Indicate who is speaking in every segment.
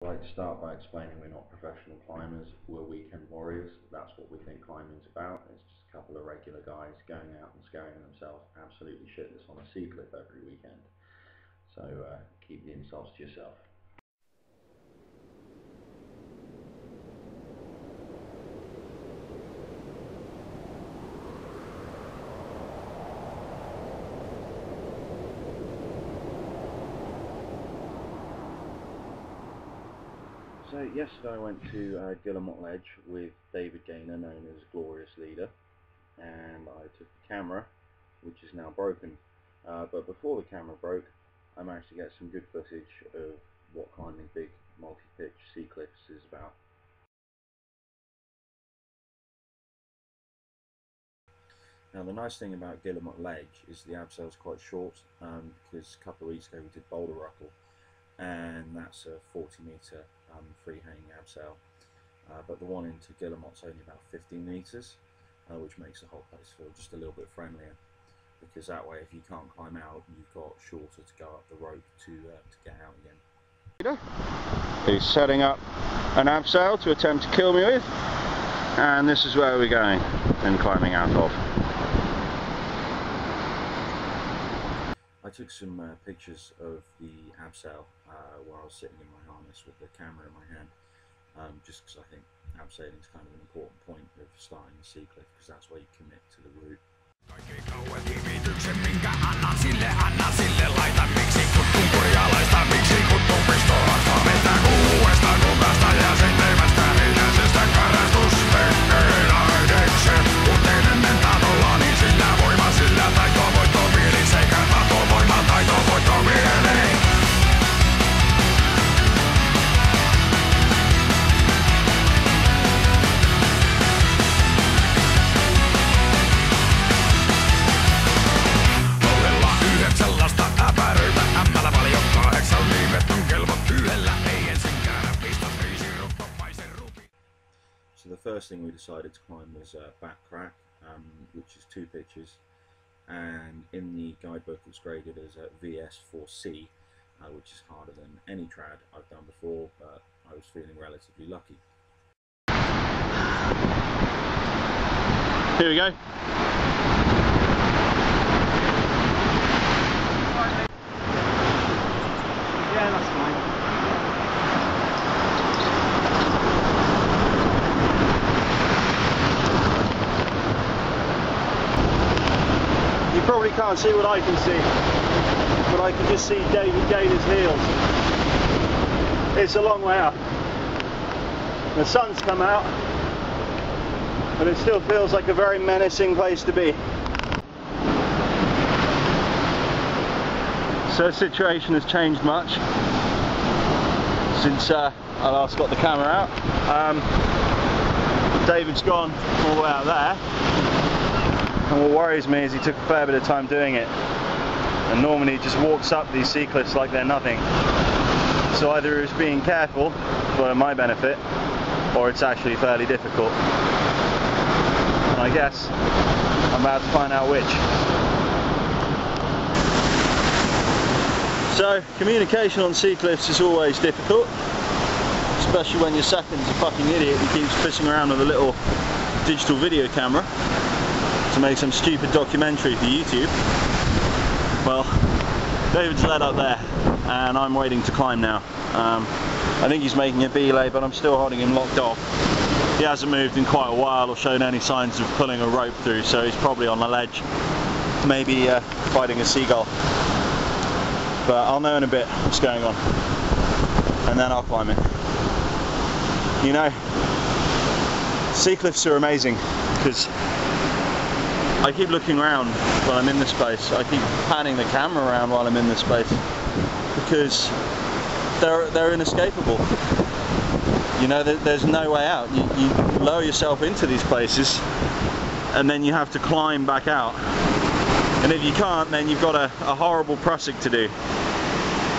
Speaker 1: I'd like to start by explaining we're not professional climbers, we're weekend warriors. That's what we think climbing's about. It's just a couple of regular guys going out and scaring themselves absolutely shitless on a sea cliff every weekend. So keep the insults to yourself. So yesterday I went to Guillmot Ledge with David Gaynor, known as Glorious Leader, and I took the camera, which is now broken. But before the camera broke, I managed to get some good footage of what climbing big multi-pitch sea cliffs is about. Now the nice thing about Guillmot Ledge is the abseil's quite short, because a couple of weeks ago we did Boulder Ruckle, and that's a 40 metre free hanging abseil, but the one into Guillemot's only about 15 metres, which makes the whole place feel just a little bit friendlier, because that way if you can't climb out you've got shorter to go up the rope to get out again. He's setting up an abseil to attempt to kill me with, and this is where we're going and climbing out of. I took some pictures of the abseil while I was sitting in my harness with the camera in my hand, just because I think abseiling is kind of an important point of starting the sea cliff, because that's where you commit to the route. So the first thing we decided to climb was Back Crack, which is 2 pitches, and in the guidebook it's graded as a VS4C, which is harder than any trad I've done before, but I was feeling relatively lucky. Here we go.
Speaker 2: Yeah, that's fine. You probably can't see what I can see, but I can just see David Gaynor's heels. It's a long way up. The sun's come out, but it still feels like a very menacing place to be. So the situation has changed much since I last got the camera out. David's gone all the way out there, and what worries me is he took a fair bit of time doing it, and normally he just walks up these sea cliffs like they're nothing. So either he was being careful for my benefit, or it's actually fairly difficult, and I guess I'm about to find out which. So communication on sea cliffs is always difficult, especially when your second's a fucking idiot who keeps fishing around with a little digital video camera to make some stupid documentary for YouTube. Well, David's led up there and I'm waiting to climb now. I think he's making a belay, but I'm still holding him locked off. He hasn't moved in quite a while or shown any signs of pulling a rope through, so he's probably on the ledge, maybe fighting a seagull. But I'll know in a bit what's going on, and then I'll climb it. You know, sea cliffs are amazing because I keep looking around while I'm in this place. I keep panning the camera around while I'm in this place because they're inescapable. You know, there's no way out. You lower yourself into these places and then you have to climb back out. And if you can't, then you've got a horrible prussic to do.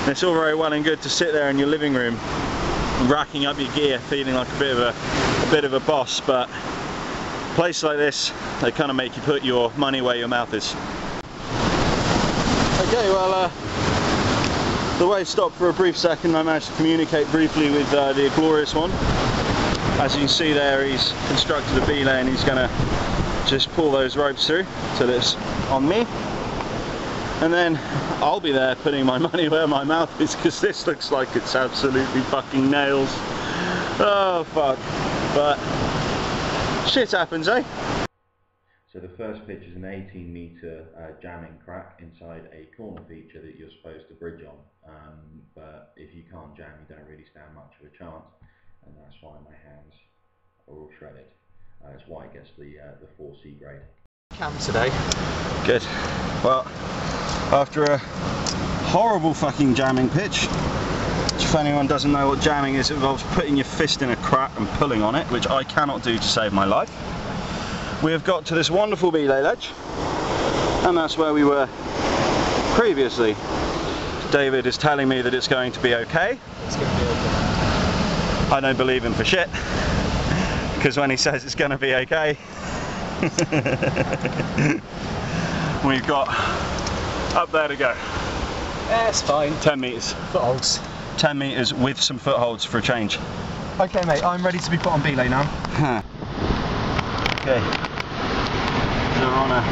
Speaker 2: And it's all very well and good to sit there in your living room racking up your gear, feeling like a bit of a boss, but a place like this, they kind of make you put your money where your mouth is. Okay, well The wave stopped for a brief second. I managed to communicate briefly with the Glorious one. As you can see there, he's constructed a belay and he's going to just pull those ropes through till it's on me. And then I'll be there putting my money where my mouth is, because this looks like it's absolutely fucking nails. Oh fuck. But shit happens, eh?
Speaker 1: So the first pitch is an 18-metre jamming crack inside a corner feature that you're supposed to bridge on. But if you can't jam, you don't really stand much of a chance, and that's why my hands are all shredded. That's why it gets the 4C grade.
Speaker 3: Cam today.
Speaker 2: Good. Well, after a horrible fucking jamming pitch, which if anyone doesn't know what jamming is, it involves putting your fist in a crack and pulling on it, which I cannot do to save my life. We have got to this wonderful belay ledge, and that's where we were previously. David is telling me that it's going to be okay.
Speaker 3: It's going to be okay.
Speaker 2: I don't believe him for shit, because when he says it's going to be okay, we've got up there to go.
Speaker 3: Yeah, it's fine.
Speaker 2: 10 metres.
Speaker 3: Footholds.
Speaker 2: 10 metres with some footholds for a change.
Speaker 3: Okay mate, I'm ready to be put on belay now.
Speaker 2: Okay, so we're on a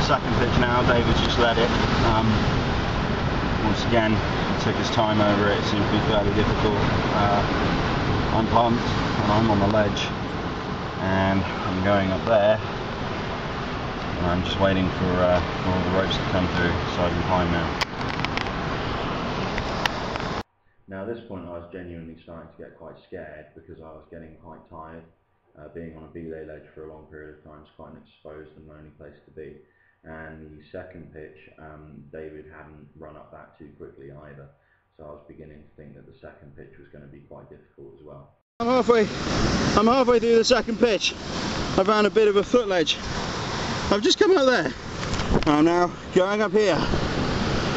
Speaker 2: second pitch now. David's just led it. Once again, took his time over it. It seemed to be fairly difficult. I'm pumped and I'm on the ledge and I'm going up there, and I'm just waiting for all the ropes to come through so I can climb now.
Speaker 1: Now at this point I was genuinely starting to get quite scared, because I was getting quite tired. Being on a belay ledge for a long period of time is quite an exposed and lonely place to be. And the second pitch, David hadn't run up that too quickly either, so I was beginning to think that the second pitch was going to be quite difficult as well.
Speaker 2: I'm halfway through the second pitch. I found a bit of a foot ledge. I've just come out there. I'm now going up here.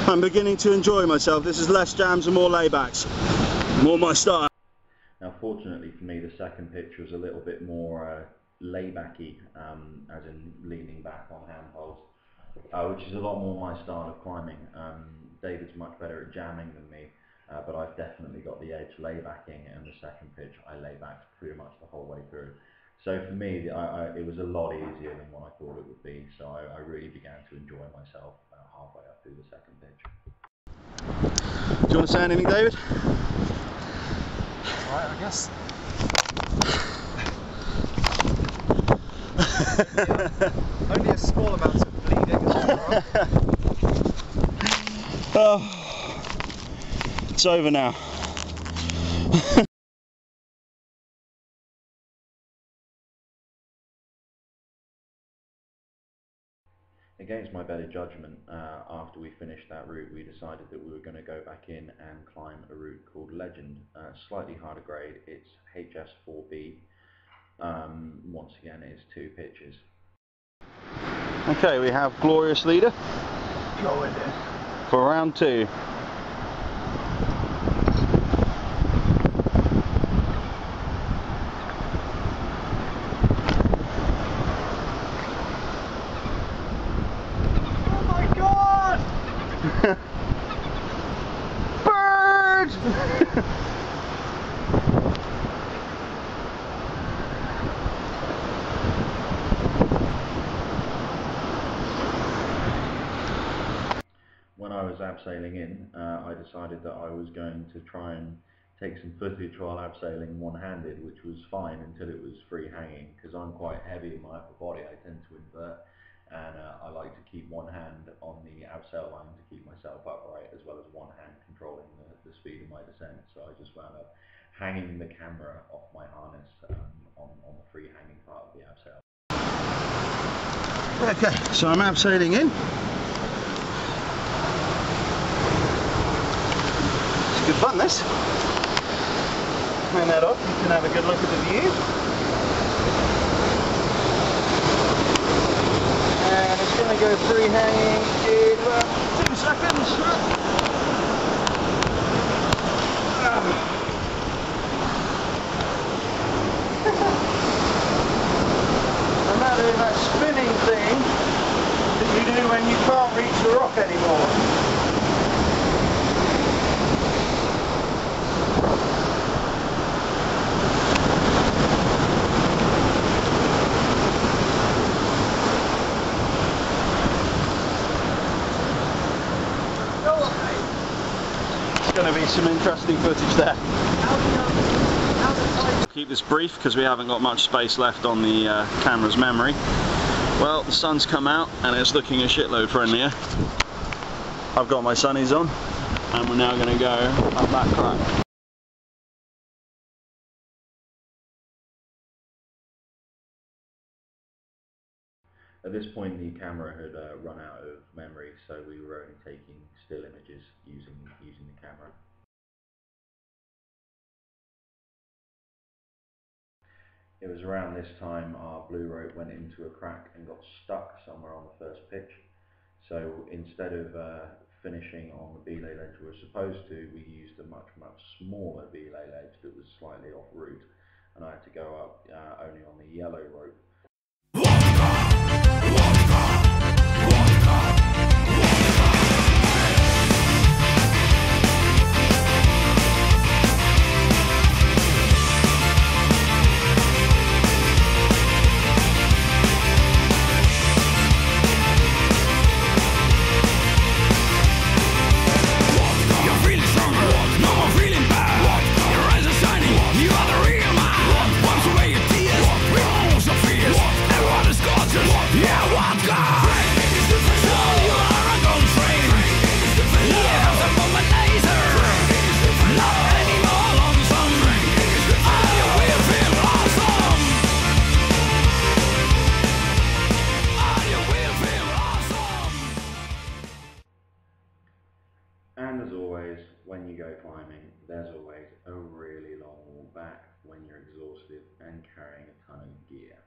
Speaker 2: I'm beginning to enjoy myself. This is less jams and more laybacks. More my style.
Speaker 1: Now fortunately for me, the second pitch was a little bit more laybacky, as in leaning back on handholds, which is a lot more my style of climbing. David's much better at jamming than me, but I've definitely got the edge laybacking, and the second pitch I laybacked pretty much the whole way through. So for me, it was a lot easier than what I thought it would be, so I really began to enjoy myself halfway up through the second pitch.
Speaker 2: Do you want to say anything, David?
Speaker 3: Alright, I guess. Only a small amount of bleeding.
Speaker 2: Oh, it's over now.
Speaker 1: Against my better judgment, after we finished that route, we decided that we were going to go back in and climb a route called Legend. Slightly harder grade, it's HS4B. Once again, it's 2 pitches.
Speaker 2: Okay, we have Glorious leader
Speaker 3: Going in.
Speaker 2: for round 2. Bird!
Speaker 1: When I was abseiling in, I decided that I was going to try and take some footage while abseiling one-handed, which was fine until it was free hanging, because I'm quite heavy in my upper body. I tend to invert, and I like to keep one hand on the abseil line to keep myself upright, as well as one hand controlling the speed of my descent. So I just wound up hanging the camera off my harness on the free hanging part of the abseil.
Speaker 2: Okay, so I'm abseiling in. It's good fun, this. Hang that off, you can have a good look at the view. And it's going to go free hanging in about 2 seconds. And that is that spinning thing that you do when you can't reach the rock anymore. some interesting footage there. Keep this brief because we haven't got much space left on the camera's memory. Well, the sun's come out and it's looking a shitload friendlier. I've got my sunnies on and we're now going to go up that crack.
Speaker 1: At this point the camera had run out of memory, so we were only taking still images using the camera. It was around this time our blue rope went into a crack and got stuck somewhere on the first pitch. So instead of finishing on the belay ledge we were supposed to, we used a much smaller belay ledge that was slightly off route, and I had to go up only on the yellow rope. And as always, when you go climbing, there's always a really long walk back when you're exhausted and carrying a ton of gear.